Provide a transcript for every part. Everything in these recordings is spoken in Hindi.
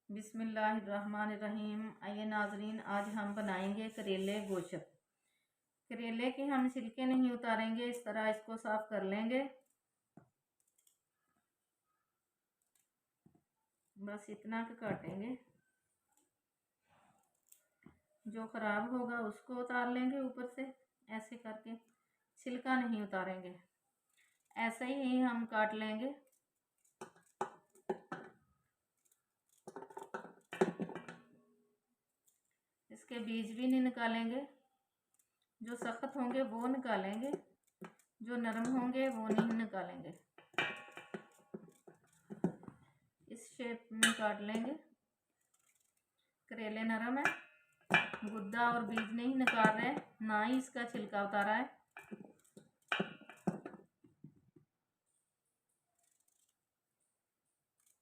बिस्मिल्लाहिर्रहमानिर्रहीम। आइए नाजरीन, आज हम बनाएंगे करेले गोश्त। करेले के हम छिलके नहीं उतारेंगे, इस तरह इसको साफ कर लेंगे। बस इतना के काटेंगे, जो ख़राब होगा उसको उतार लेंगे ऊपर से। ऐसे करके छिलका नहीं उतारेंगे, ऐसे ही हम काट लेंगे। इसके बीज भी नहीं निकालेंगे, जो सख्त होंगे वो निकालेंगे, जो नरम होंगे वो नहीं निकालेंगे। इस शेप में काट लेंगे। करेले नरम है, गुद्दा और बीज नहीं निकाल रहे, ना ही इसका छिलका उतारा है।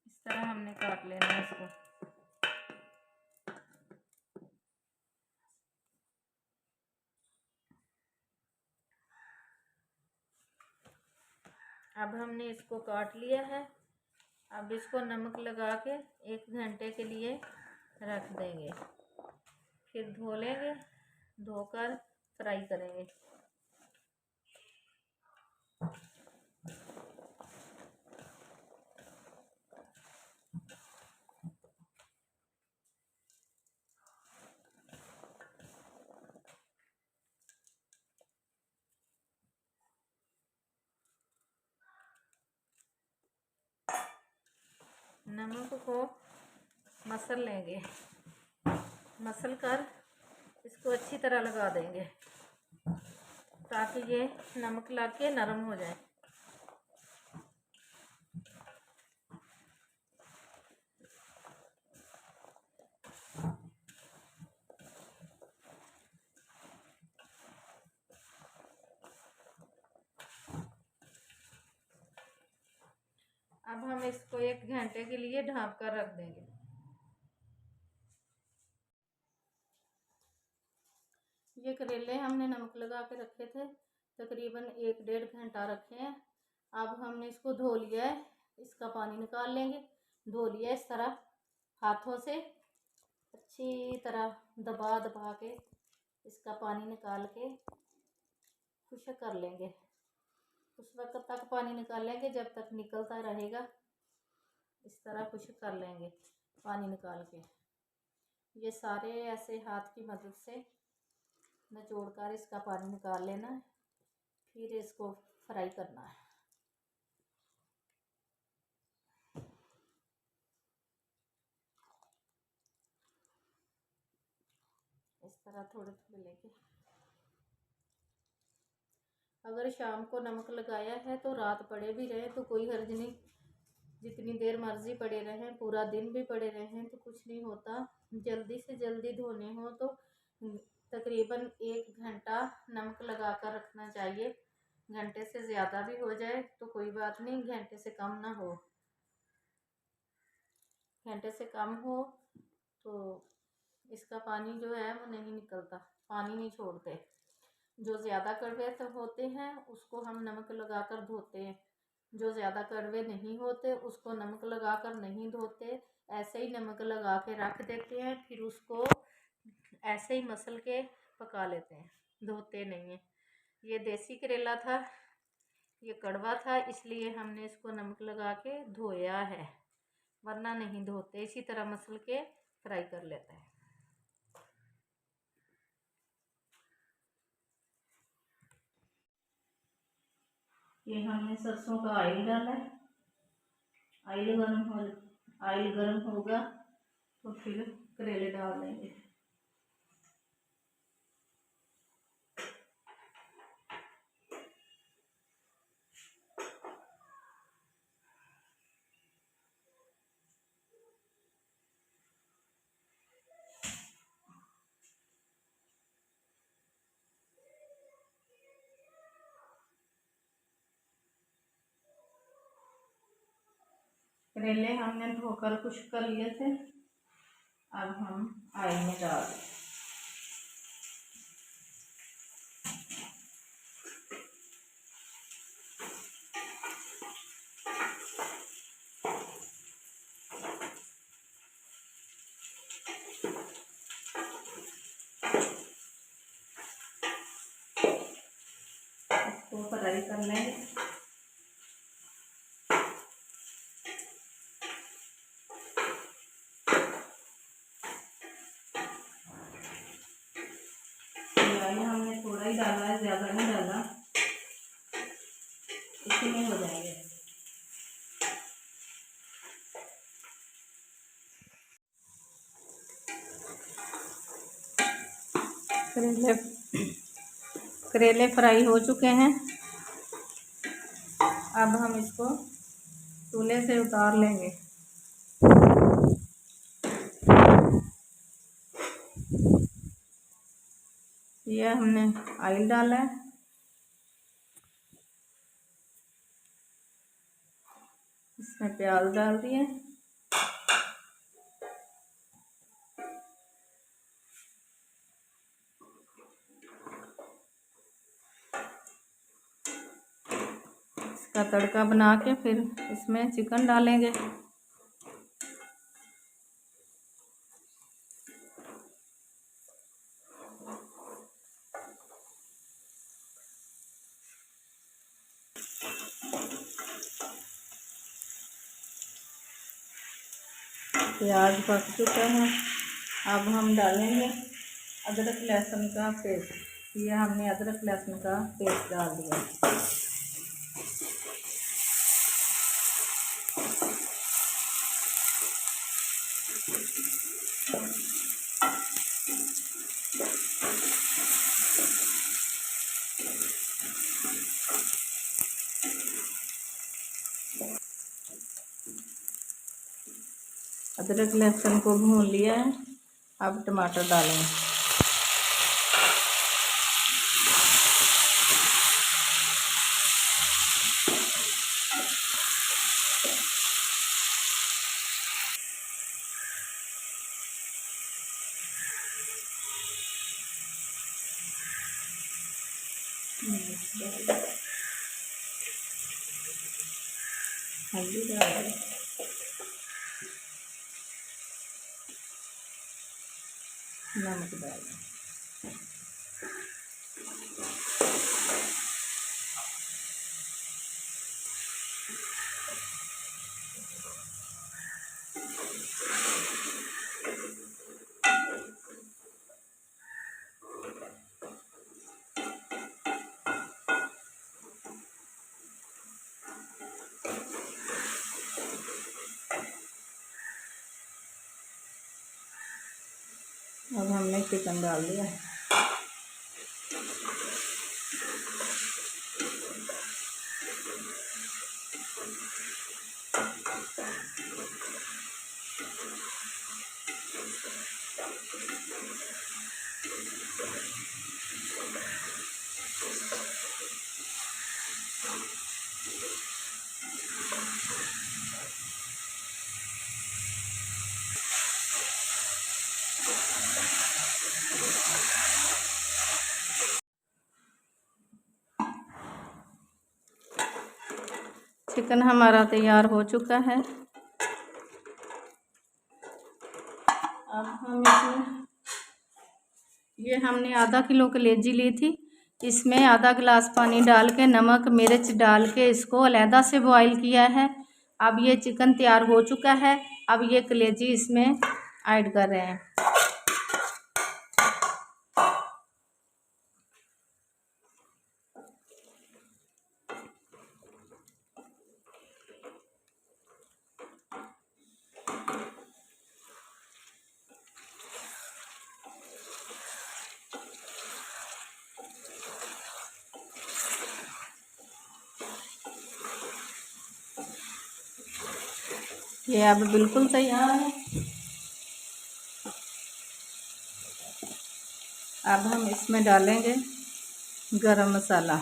इस तरह हमने काट लेना है इसको। अब हमने इसको काट लिया है। अब इसको नमक लगा के 1 घंटे के लिए रख देंगे, फिर धो लेंगे, धोकर फ्राई करेंगे। नमक को मसल लेंगे, मसल कर इसको अच्छी तरह लगा देंगे ताकि ये नमक लग के नरम हो जाए। अब हम इसको 1 घंटे के लिए ढाँप कर रख देंगे। ये करेले हमने नमक लगा के रखे थे, तकरीबन 1-1.5 घंटा रखे हैं। अब हमने इसको धो लिया है, इसका पानी निकाल लेंगे। धो लिया इस तरह हाथों से अच्छी तरह दबा दबा के इसका पानी निकाल के खुश्क कर लेंगे। उस वक्त तक पानी निकालेंगे जब तक निकलता रहेगा। इस तरह खुश्क कर लेंगे पानी निकाल के। ये सारे ऐसे हाथ की मदद से निचोड़ कर इसका पानी निकाल लेना है, फिर इसको फ्राई करना है। इस तरह थोड़े थोड़े लेके। अगर शाम को नमक लगाया है तो रात पड़े भी रहे तो कोई हर्ज नहीं, जितनी देर मर्जी पड़े रहें, पूरा दिन भी पड़े रहें तो कुछ नहीं होता। जल्दी से जल्दी धोने हो तो तकरीबन 1 घंटा नमक लगा कर रखना चाहिए। घंटे से ज़्यादा भी हो जाए तो कोई बात नहीं, घंटे से कम ना हो। घंटे से कम हो तो इसका पानी जो है वो नहीं निकलता, पानी नहीं छोड़ते। जो ज़्यादा कड़वे तो होते हैं उसको हम नमक लगा कर धोते हैं, जो ज़्यादा कड़वे नहीं होते उसको नमक लगा कर नहीं धोते, ऐसे ही नमक लगा के रख देते हैं, फिर उसको ऐसे ही मसल के पका लेते हैं, धोते नहीं हैं। ये देसी करेला था, ये कड़वा था, इसलिए हमने इसको नमक लगा के धोया है, वरना नहीं धोते, इसी तरह मसल के फ्राई कर लेते हैं। ये हमने सरसों का ऑयल डाला है। ऑयल गर्म होगा तो फिर करेले डाल देंगे। करेले हमने धोकर खुश्क कर लिए थे, अब हम ऑयल में डाल दें। ही डाला है, ज़्यादा नहीं डाला, इतने हो जाएंगे। करेले फ्राई हो चुके हैं। अब हम इसको चूल्हे से उतार लेंगे। ये हमने ऑयल डाला है, इसमें प्याज डाल दिए, इसका तड़का बना के फिर इसमें चिकन डालेंगे। प्याज पक चुका है। अब हम डालेंगे अदरक लहसुन का पेस्ट। ये हमने अदरक लहसुन का पेस्ट डाल दिया। अदरक लहसुन को भून लिया है। अब टमाटर डालेंगे। हल्दी डालेंगे, नमक डालेंगे। अब हमने चिकन डाल दिया। चिकन हमारा तैयार हो चुका है। अब हम इसमें, ये हमने आधा किलो कलेजी ली थी, इसमें आधा गिलास पानी डाल के नमक मिर्च डाल के इसको अलहदा से बॉईल किया है। अब ये चिकन तैयार हो चुका है। अब ये कलेजी इसमें ऐड कर रहे हैं। ये अब बिल्कुल तैयार है। अब हम इसमें डालेंगे गरम मसाला।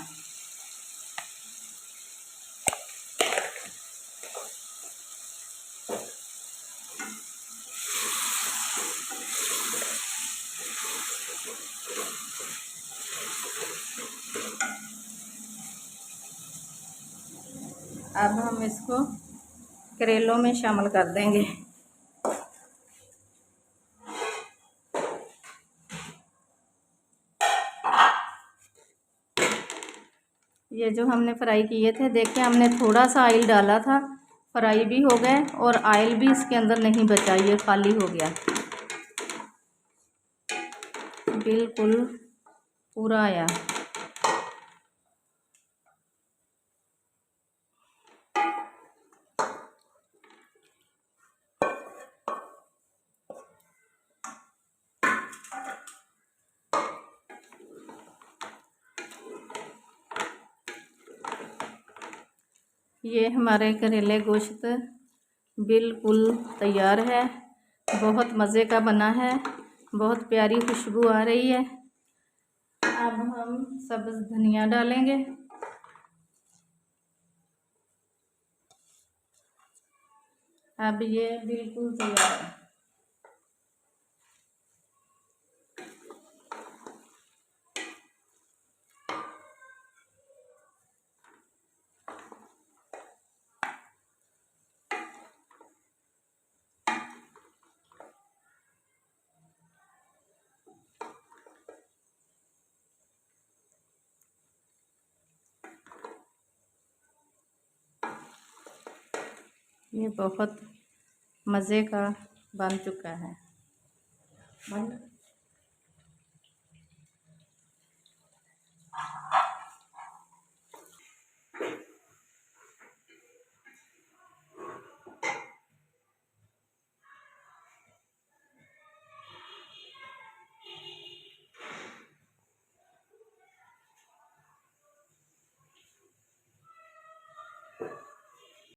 अब हम इसको करेलों में शामिल कर देंगे। ये जो हमने फ्राई किए थे, देखिए हमने थोड़ा सा ऑयल डाला था, फ्राई भी हो गए और ऑयल भी इसके अंदर नहीं बचा, ये खाली हो गया, बिल्कुल पूरा आया। ये हमारे करेले गोश्त बिल्कुल तैयार है। बहुत मज़े का बना है, बहुत प्यारी खुशबू आ रही है। अब हम सब्ज़ धनिया डालेंगे। अब ये बिल्कुल तैयार है। ये बहुत मज़े का बन चुका है।